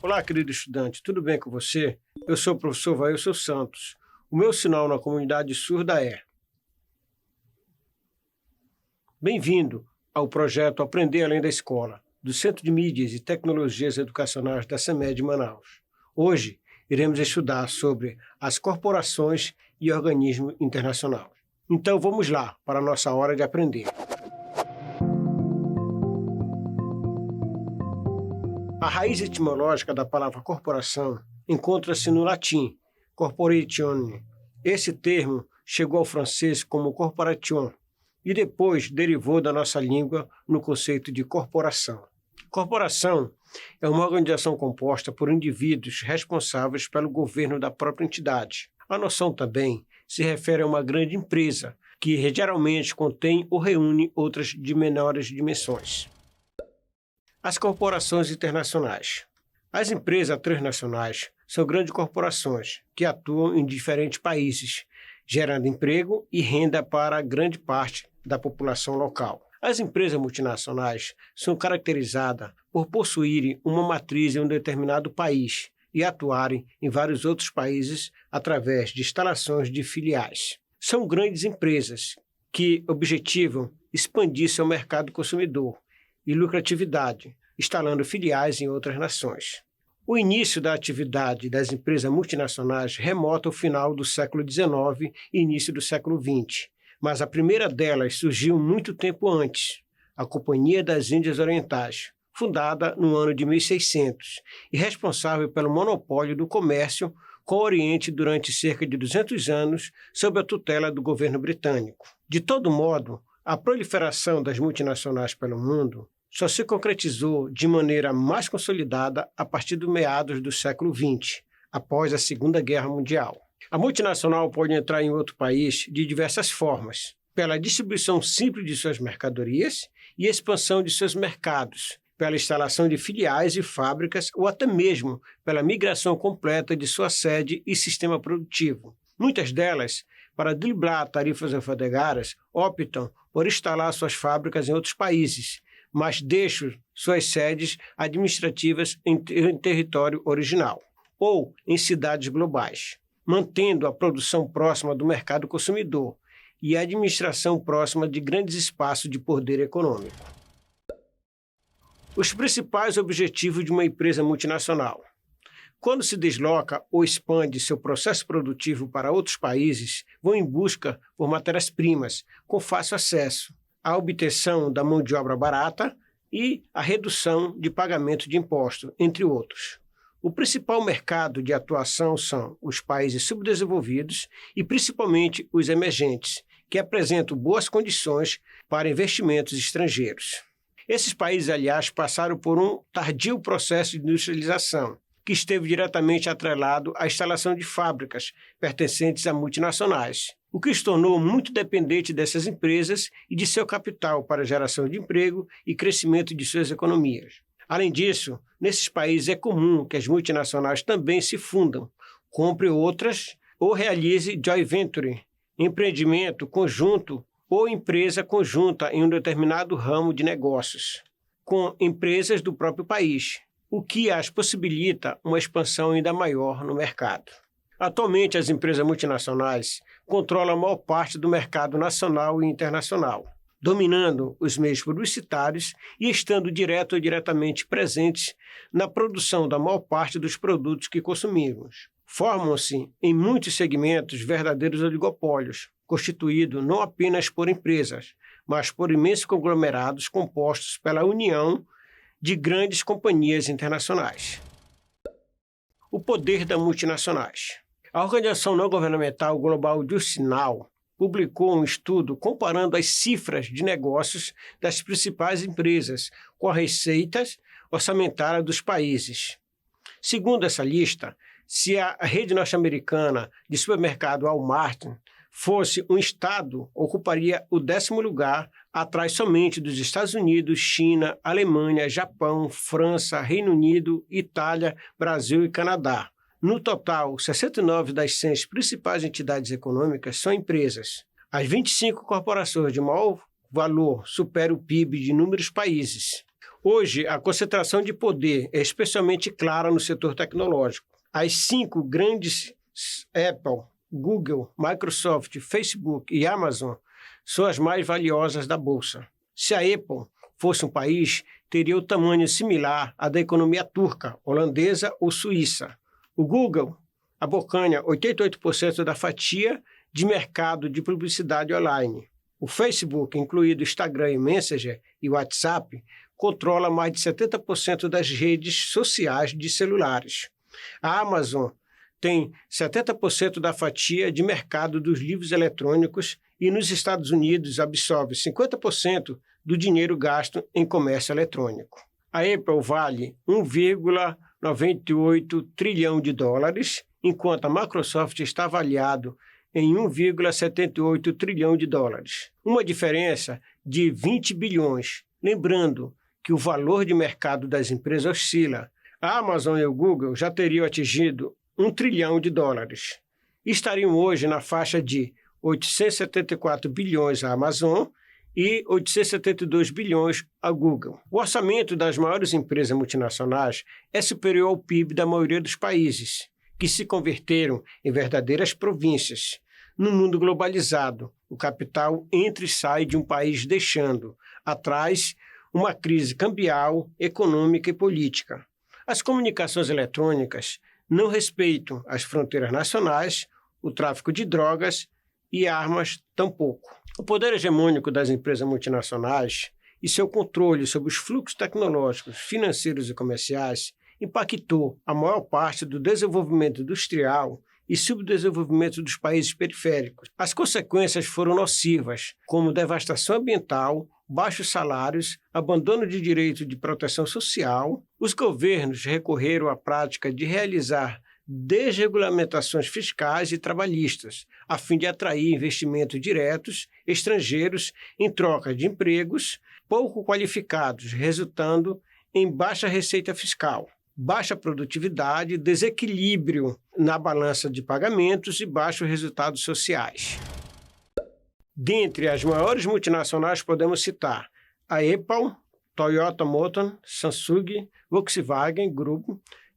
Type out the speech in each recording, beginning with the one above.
Olá, querido estudante, tudo bem com você? Eu sou o professor Vailson Santos. O meu sinal na comunidade surda é: bem-vindo ao projeto Aprender Além da Escola, do Centro de Mídias e Tecnologias Educacionais da CEMED Manaus. Hoje, iremos estudar sobre as corporações e organismos internacionais. Então, vamos lá para a nossa hora de aprender. A raiz etimológica da palavra corporação encontra-se no latim, corporatione. Esse termo chegou ao francês como corporation e depois derivou da nossa língua no conceito de corporação. Corporação é uma organização composta por indivíduos responsáveis pelo governo da própria entidade. A noção também se refere a uma grande empresa, que geralmente contém ou reúne outras de menores dimensões. As corporações internacionais. As empresas transnacionais são grandes corporações que atuam em diferentes países, gerando emprego e renda para grande parte da população local. As empresas multinacionais são caracterizadas por possuírem uma matriz em um determinado país e atuarem em vários outros países através de instalações de filiais. São grandes empresas que objetivam expandir seu mercado consumidor e lucratividade, instalando filiais em outras nações. O início da atividade das empresas multinacionais remota ao final do século XIX e início do século XX, mas a primeira delas surgiu muito tempo antes, a Companhia das Índias Orientais, fundada no ano de 1600 e responsável pelo monopólio do comércio com o Oriente durante cerca de 200 anos sob a tutela do governo britânico. De todo modo, a proliferação das multinacionais pelo mundo só se concretizou de maneira mais consolidada a partir do meados do século XX, após a Segunda Guerra Mundial. A multinacional pode entrar em outro país de diversas formas: pela distribuição simples de suas mercadorias e expansão de seus mercados, pela instalação de filiais e fábricas ou até mesmo pela migração completa de sua sede e sistema produtivo. Muitas delas, para driblar tarifas alfandegárias, optam por instalar suas fábricas em outros países, mas deixam suas sedes administrativas em território original ou em cidades globais, mantendo a produção próxima do mercado consumidor e a administração próxima de grandes espaços de poder econômico. Os principais objetivos de uma empresa multinacional. Quando se desloca ou expande seu processo produtivo para outros países, vão em busca por matérias-primas com fácil acesso, a obtenção da mão de obra barata e a redução de pagamento de impostos, entre outros. O principal mercado de atuação são os países subdesenvolvidos e principalmente os emergentes, que apresentam boas condições para investimentos estrangeiros. Esses países, aliás, passaram por um tardio processo de industrialização, que esteve diretamente atrelado à instalação de fábricas pertencentes a multinacionais, o que os tornou muito dependente dessas empresas e de seu capital para a geração de emprego e crescimento de suas economias. Além disso, nesses países é comum que as multinacionais também se fundam, comprem outras ou realize joint venture, empreendimento conjunto ou empresa conjunta em um determinado ramo de negócios, com empresas do próprio país, o que as possibilita uma expansão ainda maior no mercado. Atualmente, as empresas multinacionais controlam a maior parte do mercado nacional e internacional, dominando os meios publicitários e estando direto ou diretamente presentes na produção da maior parte dos produtos que consumimos. Formam-se, em muitos segmentos, verdadeiros oligopólios, constituídos não apenas por empresas, mas por imensos conglomerados compostos pela união de grandes companhias internacionais. O poder das multinacionais. A organização não governamental Global Just Now publicou um estudo comparando as cifras de negócios das principais empresas com as receitas orçamentárias dos países. Segundo essa lista, se a rede norte-americana de supermercado Walmart fosse um estado, ocuparia o 10º lugar, atrás somente dos Estados Unidos, China, Alemanha, Japão, França, Reino Unido, Itália, Brasil e Canadá. No total, 69 das 100 principais entidades econômicas são empresas. As 25 corporações de maior valor superam o PIB de inúmeros países. Hoje, a concentração de poder é especialmente clara no setor tecnológico. As 5 grandes Apple, Google, Microsoft, Facebook e Amazon são as mais valiosas da Bolsa. Se a Apple fosse um país, teria o tamanho similar à da economia turca, holandesa ou suíça. O Google abocanha 88% da fatia de mercado de publicidade online. O Facebook, incluído Instagram e Messenger e WhatsApp, controla mais de 70% das redes sociais de celulares. A Amazon tem 70% da fatia de mercado dos livros eletrônicos e nos Estados Unidos absorve 50% do dinheiro gasto em comércio eletrônico. A Apple vale 1,98 trilhão de dólares, enquanto a Microsoft está avaliado em 1,78 trilhão de dólares. Uma diferença de 20 bilhões. Lembrando que o valor de mercado das empresas oscila. A Amazon e o Google já teriam atingido 1 trilhão de dólares. Estariam hoje na faixa de 874 bilhões a Amazon e 872 bilhões a Google. O orçamento das maiores empresas multinacionais é superior ao PIB da maioria dos países, que se converteram em verdadeiras províncias. No mundo globalizado, o capital entra e sai de um país deixando atrás uma crise cambial, econômica e política. As comunicações eletrônicas não respeitam as fronteiras nacionais, o tráfico de drogas e armas tampouco. O poder hegemônico das empresas multinacionais e seu controle sobre os fluxos tecnológicos, financeiros e comerciais impactou a maior parte do desenvolvimento industrial e subdesenvolvimento dos países periféricos. As consequências foram nocivas, como devastação ambiental, baixos salários, abandono de direito de proteção social. Os governos recorreram à prática de realizar desregulamentações fiscais e trabalhistas, a fim de atrair investimentos diretos estrangeiros em troca de empregos pouco qualificados, resultando em baixa receita fiscal, baixa produtividade, desequilíbrio na balança de pagamentos e baixos resultados sociais. Dentre as maiores multinacionais podemos citar a Apple, Toyota Motor, Samsung, Volkswagen Group,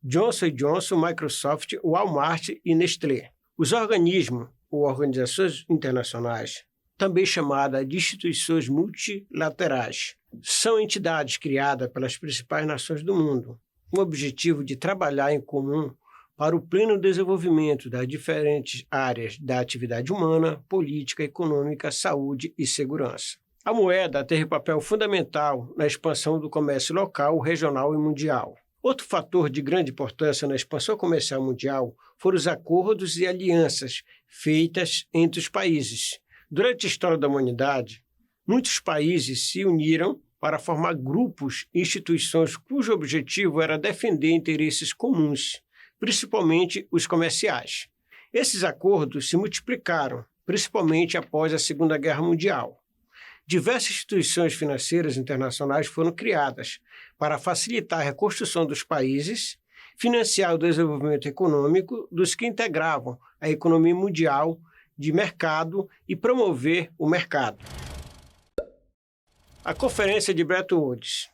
Johnson & Johnson, Microsoft, Walmart e Nestlé. Os organismos ou organizações internacionais, também chamadas de instituições multilaterais, são entidades criadas pelas principais nações do mundo, com o objetivo de trabalhar em comum para o pleno desenvolvimento das diferentes áreas da atividade humana, política, econômica, saúde e segurança. A moeda teve papel fundamental na expansão do comércio local, regional e mundial. Outro fator de grande importância na expansão comercial mundial foram os acordos e alianças feitas entre os países. Durante a história da humanidade, muitos países se uniram para formar grupos e instituições cujo objetivo era defender interesses comuns, principalmente os comerciais. Esses acordos se multiplicaram, principalmente após a Segunda Guerra Mundial. Diversas instituições financeiras internacionais foram criadas para facilitar a reconstrução dos países, financiar o desenvolvimento econômico dos que integravam a economia mundial de mercado e promover o mercado. A Conferência de Bretton Woods.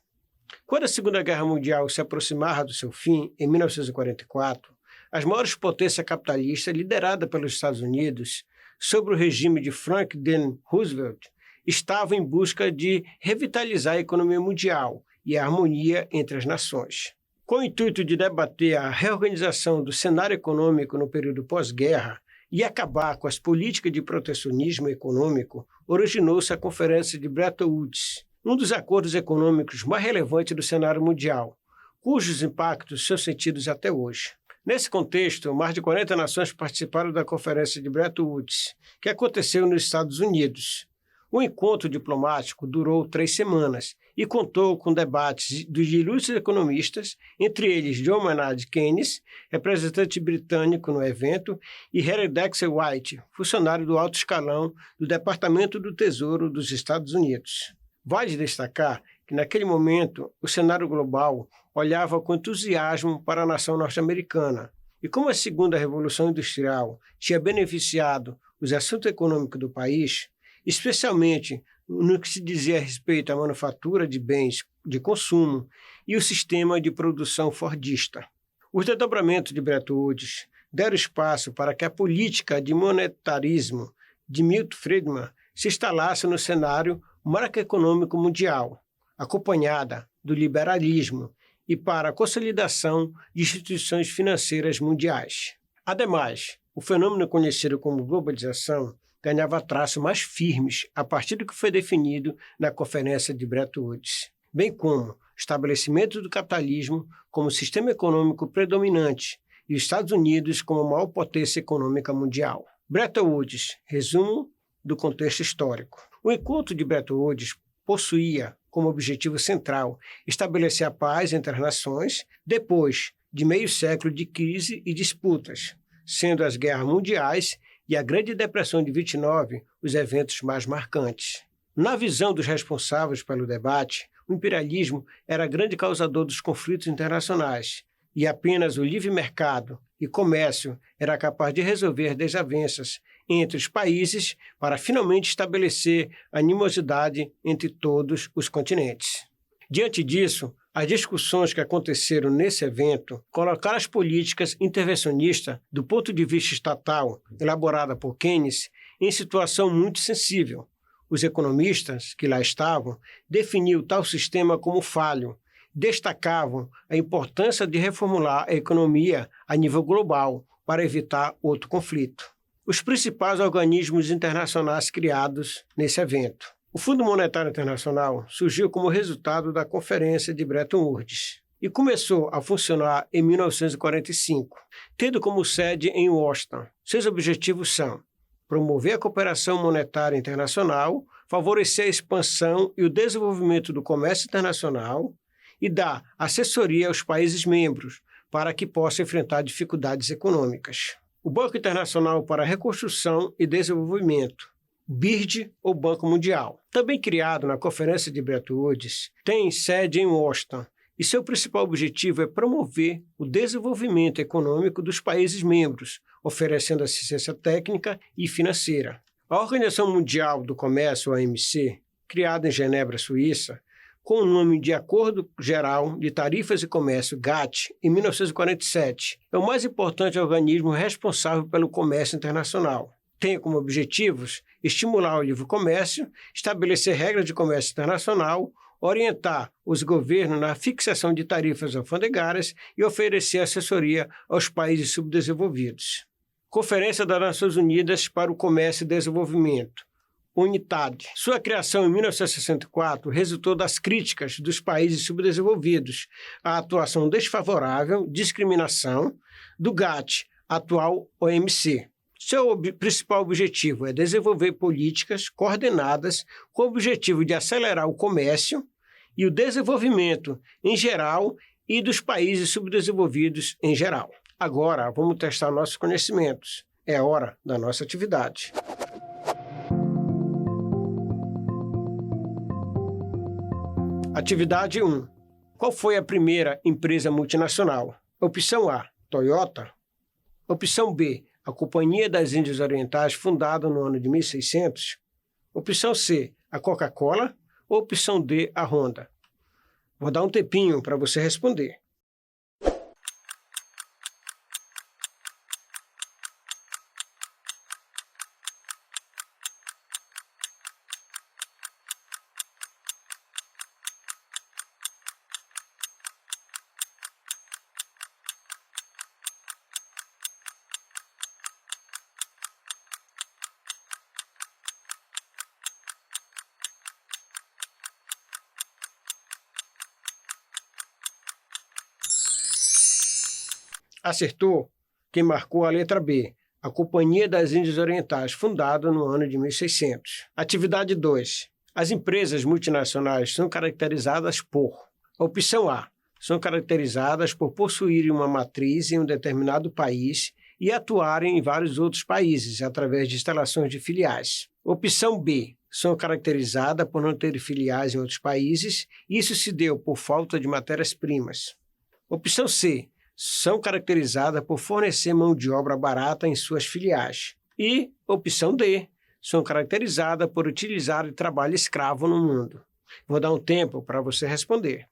Quando a Segunda Guerra Mundial se aproximava do seu fim, em 1944, as maiores potências capitalistas, lideradas pelos Estados Unidos, sob o regime de Franklin Roosevelt, estavam em busca de revitalizar a economia mundial e a harmonia entre as nações. Com o intuito de debater a reorganização do cenário econômico no período pós-guerra e acabar com as políticas de protecionismo econômico, originou-se a Conferência de Bretton Woods, um dos acordos econômicos mais relevantes do cenário mundial, cujos impactos são sentidos até hoje. Nesse contexto, mais de 40 nações participaram da Conferência de Bretton Woods, que aconteceu nos Estados Unidos. O encontro diplomático durou 3 semanas e contou com debates de ilustres economistas, entre eles John Maynard Keynes, representante britânico no evento, e Harry Dexter White, funcionário do alto escalão do Departamento do Tesouro dos Estados Unidos. Vale destacar que, naquele momento, o cenário global olhava com entusiasmo para a nação norte-americana. E como a segunda Revolução Industrial tinha beneficiado os assuntos econômicos do país, especialmente no que se dizia a respeito à manufatura de bens de consumo e o sistema de produção fordista. Os desdobramentos de Bretton Woods deram espaço para que a política de monetarismo de Milton Friedman se instalasse no cenário macroeconômico mundial, acompanhada do liberalismo e para a consolidação de instituições financeiras mundiais. Ademais, o fenômeno conhecido como globalização ganhava traços mais firmes a partir do que foi definido na Conferência de Bretton Woods, bem como o estabelecimento do capitalismo como sistema econômico predominante e os Estados Unidos como a maior potência econômica mundial. Bretton Woods, resumo do contexto histórico. O encontro de Bretton Woods possuía como objetivo central estabelecer a paz entre as nações depois de meio século de crise e disputas, sendo as guerras mundiais e a Grande Depressão de 29 os eventos mais marcantes. Na visão dos responsáveis pelo debate, o imperialismo era grande causador dos conflitos internacionais e apenas o livre mercado e comércio era capaz de resolver desavenças entre os países para finalmente estabelecer animosidade entre todos os continentes. Diante disso, as discussões que aconteceram nesse evento colocaram as políticas intervencionistas do ponto de vista estatal, elaborada por Keynes, em situação muito sensível. Os economistas que lá estavam definiam tal sistema como falho, destacavam a importância de reformular a economia a nível global para evitar outro conflito. Os principais organismos internacionais criados nesse evento. O Fundo Monetário Internacional surgiu como resultado da Conferência de Bretton Woods e começou a funcionar em 1945, tendo como sede em Washington. Seus objetivos são promover a cooperação monetária internacional, favorecer a expansão e o desenvolvimento do comércio internacional e dar assessoria aos países membros para que possam enfrentar dificuldades econômicas. O Banco Internacional para a Reconstrução e Desenvolvimento, BIRD ou Banco Mundial, também criado na Conferência de Bretton Woods, tem sede em Washington e seu principal objetivo é promover o desenvolvimento econômico dos países membros, oferecendo assistência técnica e financeira. A Organização Mundial do Comércio, OMC, criada em Genebra, Suíça, com o nome de Acordo Geral de Tarifas e Comércio, GATT, em 1947, é o mais importante organismo responsável pelo comércio internacional. Tem como objetivos estimular o livre comércio, estabelecer regras de comércio internacional, orientar os governos na fixação de tarifas alfandegárias e oferecer assessoria aos países subdesenvolvidos. Conferência das Nações Unidas para o Comércio e Desenvolvimento, UNITAD. Sua criação em 1964 resultou das críticas dos países subdesenvolvidos à atuação desfavorável, discriminação, do GATT, atual OMC. Seu principal objetivo é desenvolver políticas coordenadas com o objetivo de acelerar o comércio e o desenvolvimento em geral e dos países subdesenvolvidos em geral. Agora, vamos testar nossos conhecimentos. É hora da nossa atividade. Atividade 1. Qual foi a primeira empresa multinacional? Opção A, Toyota. Opção B, a Companhia das Índias Orientais, fundada no ano de 1600. Opção C, a Coca-Cola. Ou opção D, a Honda. Vou dar um tempinho para você responder. Acertou quem marcou a letra B, a Companhia das Índias Orientais, fundada no ano de 1600. Atividade 2. As empresas multinacionais são caracterizadas por... Opção A. São caracterizadas por possuírem uma matriz em um determinado país e atuarem em vários outros países através de instalações de filiais. Opção B. São caracterizadas por não ter filiais em outros países e isso se deu por falta de matérias-primas. Opção C. São caracterizadas por fornecer mão de obra barata em suas filiais. E, opção D, são caracterizadas por utilizar o trabalho escravo no mundo. Vou dar um tempo para você responder.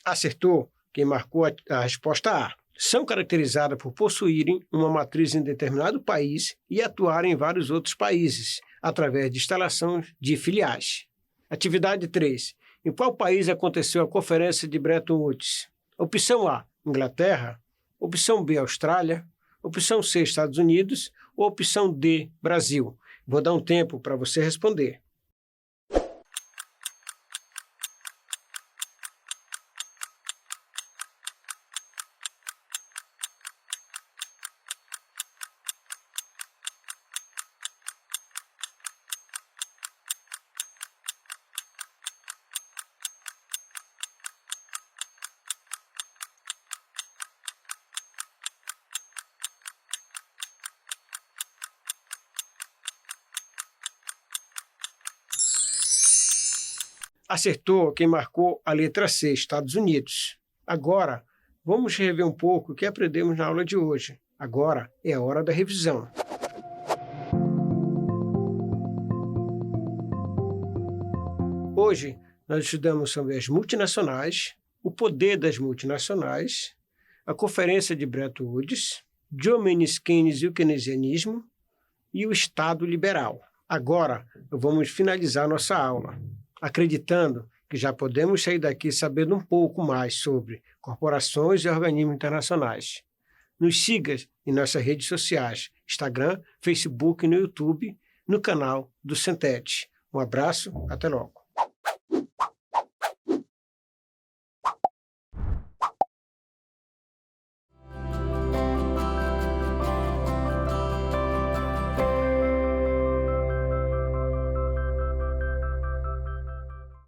Acertou quem marcou a resposta A. São caracterizadas por possuírem uma matriz em determinado país e atuarem em vários outros países, através de instalação de filiais. Atividade 3. Em qual país aconteceu a Conferência de Bretton Woods? Opção A, Inglaterra. Opção B, Austrália. Opção C, Estados Unidos. Ou opção D, Brasil. Vou dar um tempo para você responder. Acertou quem marcou a letra C, Estados Unidos. Agora, vamos rever um pouco o que aprendemos na aula de hoje. Agora é a hora da revisão. Hoje, nós estudamos sobre as multinacionais, o poder das multinacionais, a Conferência de Bretton Woods, John Maynard Keynes e o keynesianismo e o Estado liberal. Agora, vamos finalizar nossa aula, acreditando que já podemos sair daqui sabendo um pouco mais sobre corporações e organismos internacionais. Nos siga em nossas redes sociais, Instagram, Facebook e no YouTube, no canal do Centete. Um abraço, até logo.